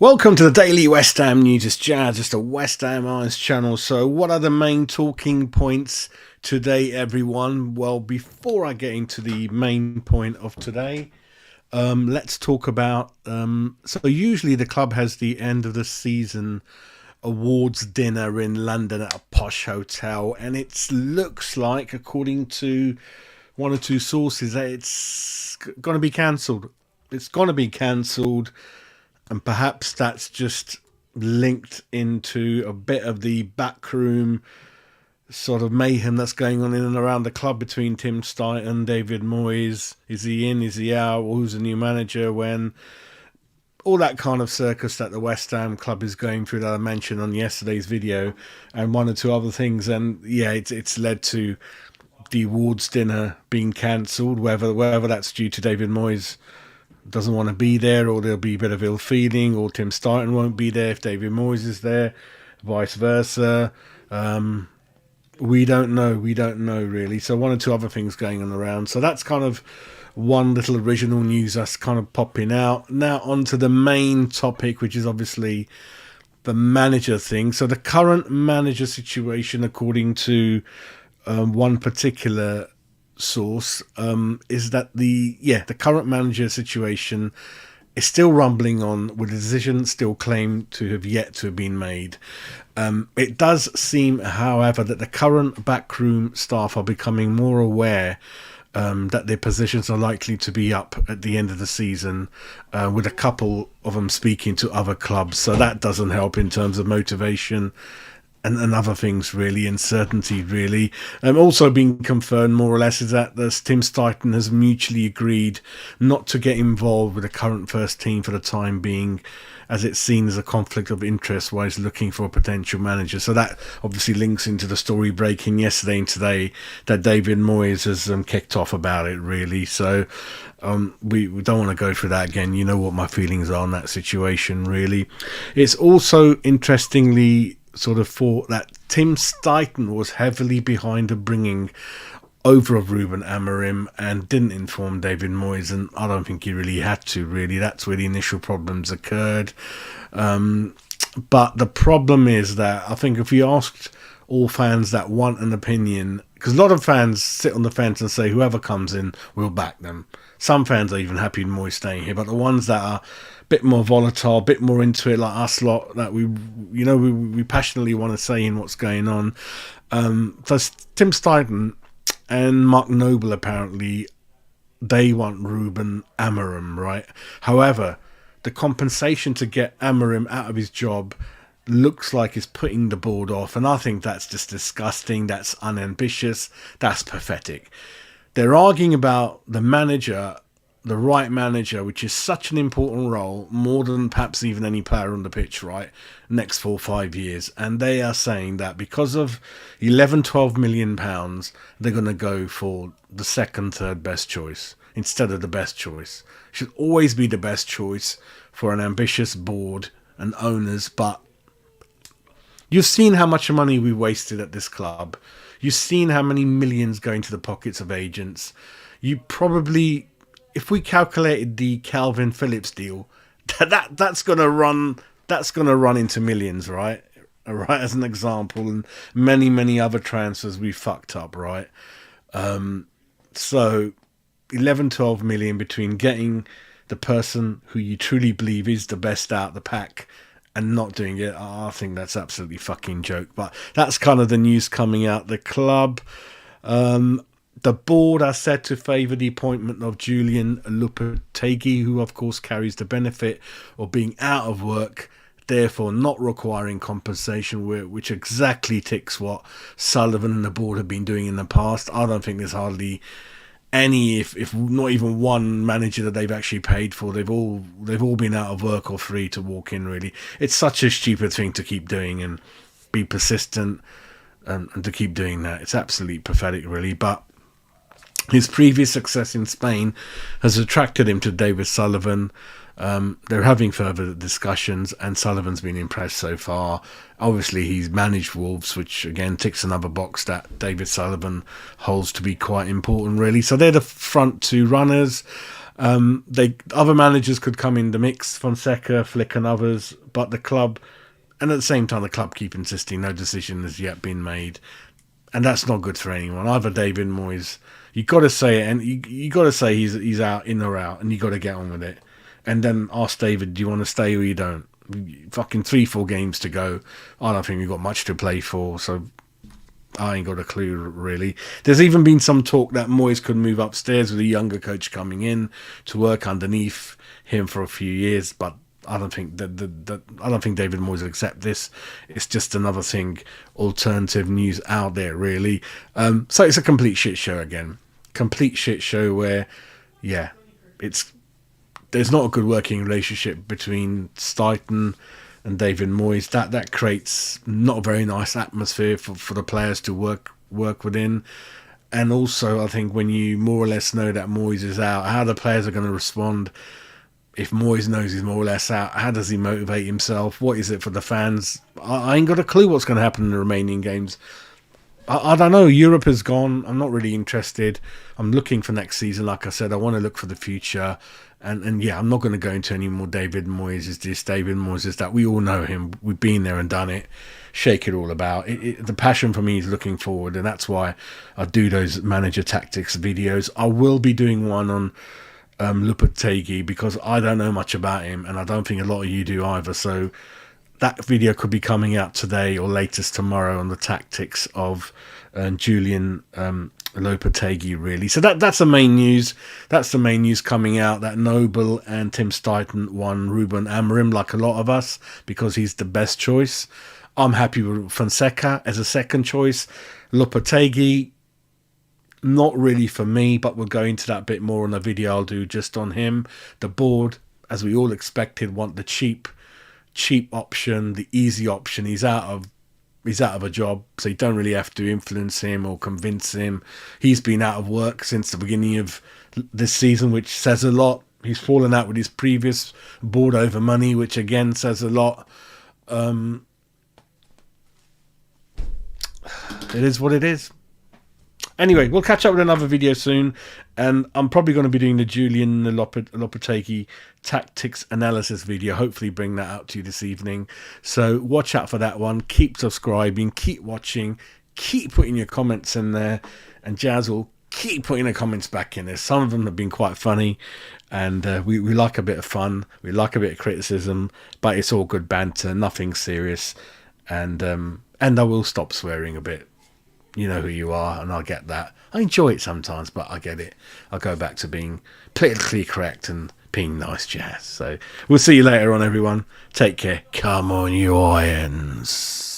Welcome to the Daily West Ham News. It's Jazz, just a West Ham Irons channel. So what are the main talking points today, everyone? Well, before I get into the main point of today, let's talk about... so usually the club has the end of the season awards dinner in London at a posh hotel. And it looks like, according to one or two sources, that it's going to be cancelled. It's going to be cancelled. And perhaps that's just linked into a bit of the backroom sort of mayhem that's going on in and around the club between Tim Steidten, David Moyes. Is he in? Is he out? Who's the new manager? When? All that kind of circus that the West Ham club is going through that I mentioned on yesterday's video, and one or two other things. And yeah, it's led to the awards dinner being cancelled, whether that's due to David Moyes doesn't want to be there, or there'll be a bit of ill feeling, or Tim Steidten won't be there if David Moyes is there, vice versa. We don't know really. So one or two other things going on around. So that's kind of one little original news that's kind of popping out. Now on to the main topic, which is obviously the manager thing. So the current manager situation, according to one particular source, is that the current manager situation is still rumbling on, with a decision still claimed to have yet to have been made. It does seem, however, that the current backroom staff are becoming more aware that their positions are likely to be up at the end of the season, with a couple of them speaking to other clubs. So that doesn't help in terms of motivation and other things, really, and certainty, really. Also being confirmed, more or less, is that Tim Steidten has mutually agreed not to get involved with the current first team for the time being, as it's seen as a conflict of interest while he's looking for a potential manager. So that obviously links into the story breaking yesterday and today that David Moyes has kicked off about it, really. So we don't want to go through that again. You know what my feelings are on that situation, really. It's also interestingly sort of thought that Tim Steidten was heavily behind the bringing over of Ruben Amorim and didn't inform David Moyes, and I don't think he really had to, really. That's where the initial problems occurred. But the problem is that I think if you asked all fans that want an opinion, because a lot of fans sit on the fence and say whoever comes in, we'll back them. Some fans are even happy with Moyes staying here, but the ones that are bit more volatile, a bit more into it, like us lot, that we passionately want to say in what's going on. So Tim Steidten and Mark Noble, apparently, they want Ruben Amorim, right? However, the compensation to get Amorim out of his job looks like it's putting the board off, and I think that's just disgusting. That's unambitious. That's pathetic. They're arguing about the manager, the right manager, which is such an important role, more than perhaps even any player on the pitch, right? Next 4 or 5 years. And they are saying that because of 11-12 million pounds, they're going to go for the second, third best choice instead of the best choice. Should always be the best choice for an ambitious board and owners. But you've seen how much money we wasted at this club. You've seen how many millions go into the pockets of agents. You probably, if we calculated the Calvin Phillips deal, that's gonna run into millions, right? All right, as an example, and many other transfers we fucked up, right? So 11-12 million between getting the person who you truly believe is the best out of the pack and not doing it, I think that's absolutely fucking joke. But that's kind of the news coming out the club. The board are said to favour the appointment of Julian Lopetegui, who of course carries the benefit of being out of work, therefore not requiring compensation, which exactly ticks what Sullivan and the board have been doing in the past. I don't think there's hardly any, if not even one manager that they've actually paid for. They've all been out of work or free to walk in, really. It's such a stupid thing to keep doing and be persistent and to keep doing that. It's absolutely pathetic, really. But his previous success in Spain has attracted him to David Sullivan. They're having further discussions, and Sullivan's been impressed so far. Obviously, he's managed Wolves, which again ticks another box that David Sullivan holds to be quite important, really. So they're the front two runners. Other managers could come in the mix, Fonseca, Flick, and others, but the club, and at the same time, the club keep insisting no decision has yet been made, and that's not good for anyone. Either David Moyes, you got to say it, and you got to say he's out, in or out, and you got to get on with it, and then ask David, do you want to stay or you don't? Fucking 3-4 games to go. I don't think we've got much to play for, so I ain't got a clue, really. There's even been some talk that Moyes could move upstairs with a younger coach coming in to work underneath him for a few years, but I don't think I don't think David Moyes will accept this. It's just another thing, alternative news out there, really. So it's a complete shit show again. Complete shit show where, yeah, there's not a good working relationship between Steiten and David Moyes. That creates not a very nice atmosphere for the players to work within. And also, I think when you more or less know that Moyes is out, how the players are going to respond. If Moyes knows he's more or less out, how does he motivate himself? What is it for the fans? I ain't got a clue what's going to happen in the remaining games. I don't know. Europe is gone. I'm not really interested. I'm looking for next season. Like I said, I want to look for the future. And yeah, I'm not going to go into any more David Moyes is this, David Moyes is that. We all know him. We've been there and done it. Shake it all about. The passion for me is looking forward, and that's why I do those manager tactics videos. I will be doing one on Lopetegui because I don't know much about him, and I don't think a lot of you do either. So that video could be coming out today or latest tomorrow on the tactics of Julian Lopetegui, really. So that's the main news. That's the main news coming out, that Noble and Tim Steiten won Ruben Amorim, like a lot of us, because he's the best choice. I'm happy with Fonseca as a second choice. Lopetegui, not really for me, but we'll go into that a bit more in a video I'll do just on him. The board, as we all expected, want the cheap option, the easy option. He's out of a job, so you don't really have to influence him or convince him. He's been out of work since the beginning of this season, which says a lot. He's fallen out with his previous board over money, which again says a lot. It is what it is. Anyway, we'll catch up with another video soon, and I'm probably going to be doing the Julian Lopetegui tactics analysis video. Hopefully bring that out to you this evening. So watch out for that one. Keep subscribing, keep watching, keep putting your comments in there, and Jazz will keep putting the comments back in there. Some of them have been quite funny, and we like a bit of fun. We like a bit of criticism, but it's all good banter, nothing serious. And I will stop swearing a bit. You know who you are, and I get that. I enjoy it sometimes, but I get it. I'll go back to being politically correct and being nice, Jazz. So we'll see you later on, everyone. Take care. Come on, you irons.